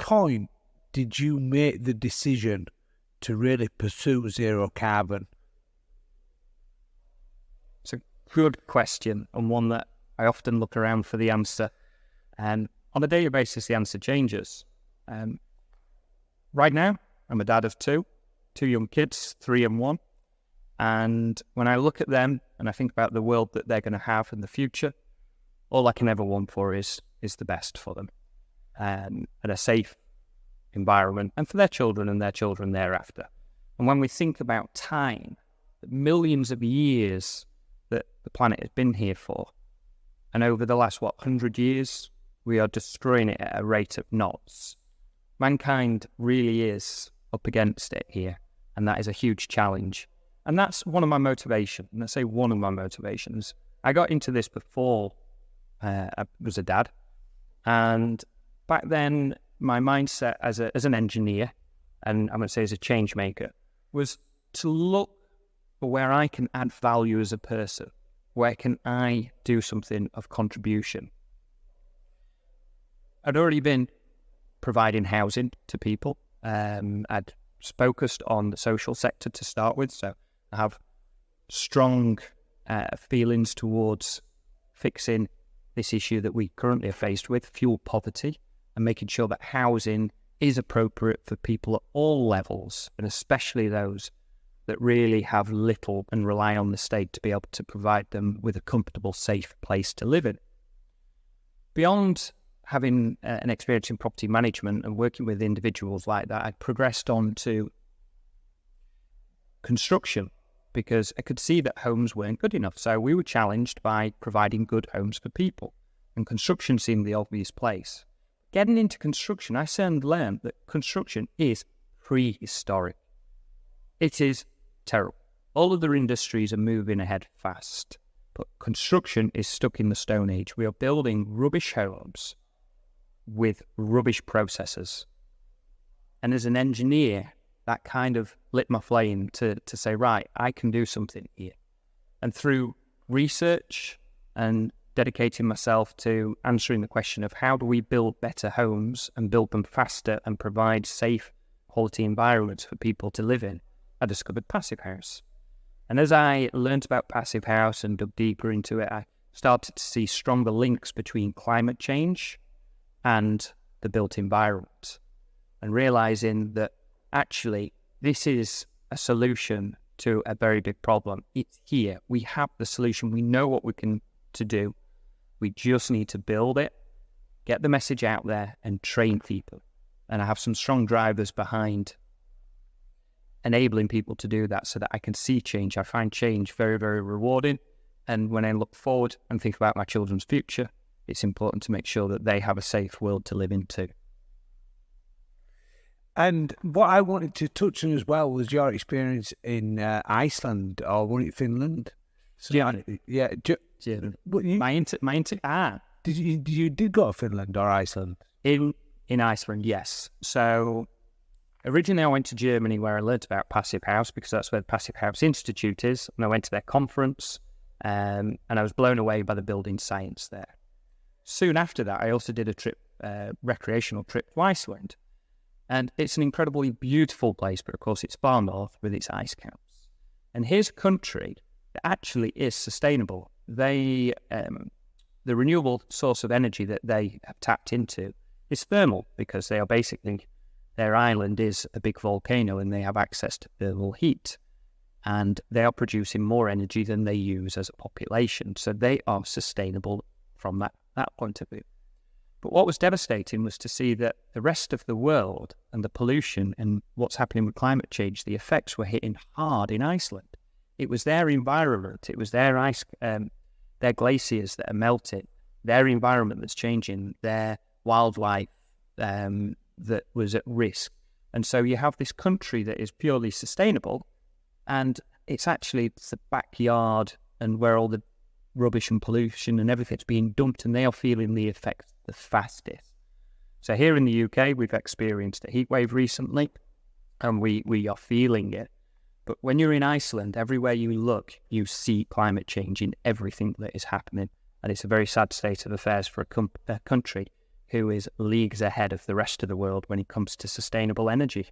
point did you make the decision to really pursue zero carbon? It's a good question, and one that I often look around for the answer. And on a daily basis, the answer changes. Right now, I'm a dad of two young kids, 3 and 1. And when I look at them and I think about the world that they're going to have in the future, all I can ever want for is the best for them, and a safe environment, and for their children and their children thereafter. And when we think about time, the millions of years that the planet has been here for, and over the last, 100 years, we are destroying it at a rate of knots. Mankind really is up against it here, and that is a huge challenge. And that's one of my motivations, and I say one of my motivations. I got into this before I was a dad, and back then my mindset as an engineer, and I'm going to say as a change maker, was to look for where I can add value as a person. Where can I do something of contribution? I'd already been providing housing to people. I'd focused on the social sector to start with, so I have strong feelings towards fixing this issue that we currently are faced with, fuel poverty, and making sure that housing is appropriate for people at all levels, and especially those that really have little and rely on the state to be able to provide them with a comfortable, safe place to live in. Beyond having an experience in property management and working with individuals like that, I progressed on to construction, because I could see that homes weren't good enough. So we were challenged by providing good homes for people, and construction seemed the obvious place. Getting into construction, I soon learned that construction is prehistoric. It is terrible. All other industries are moving ahead fast, but construction is stuck in the Stone Age. We are building rubbish homes with rubbish processes. And as an engineer, that kind of lit my flame to say, right, I can do something here. And through research and dedicating myself to answering the question of how do we build better homes and build them faster and provide safe, quality environments for people to live in, I discovered PureHaus. And as I learned about PureHaus and dug deeper into it, I started to see stronger links between climate change and the built environment, and realizing that actually this is a solution to a very big problem. It's here. We have the solution. We know what we can to do. We just need to build it, get the message out there, and train people. And I have some strong drivers behind enabling people to do that, so that I can see change. I find change very, very rewarding. And when I look forward and think about my children's future, it's important to make sure that they have a safe world to live in too. And what I wanted to touch on as well was your experience in Iceland, or was it Finland? So, yeah. Did you go to Finland or Iceland? In Iceland, yes. So originally I went to Germany, where I learned about PureHaus, because that's where the PureHaus Institute is, and I went to their conference, and I was blown away by the building science there. Soon after that, I also did a recreational trip to Iceland. And it's an incredibly beautiful place, but of course it's far north with its ice caps. And here's a country that actually is sustainable. The renewable source of energy that they have tapped into is thermal, because they are basically, their island is a big volcano and they have access to thermal heat. And they are producing more energy than they use as a population. So they are sustainable from that point of view. But what was devastating was to see that the rest of the world and the pollution and what's happening with climate change, the effects were hitting hard in Iceland. It was their environment, it was their ice, their glaciers that are melting, their environment that's changing, their wildlife that was at risk. And so you have this country that is purely sustainable, and it's actually the backyard and where all the rubbish and pollution and everything's being dumped, and they are feeling the effects the fastest. So here in the UK, we've experienced a heat wave recently, and we are feeling it. But when you're in Iceland, everywhere you look, you see climate change in everything that is happening. And it's a very sad state of affairs for a country who is leagues ahead of the rest of the world when it comes to sustainable energy.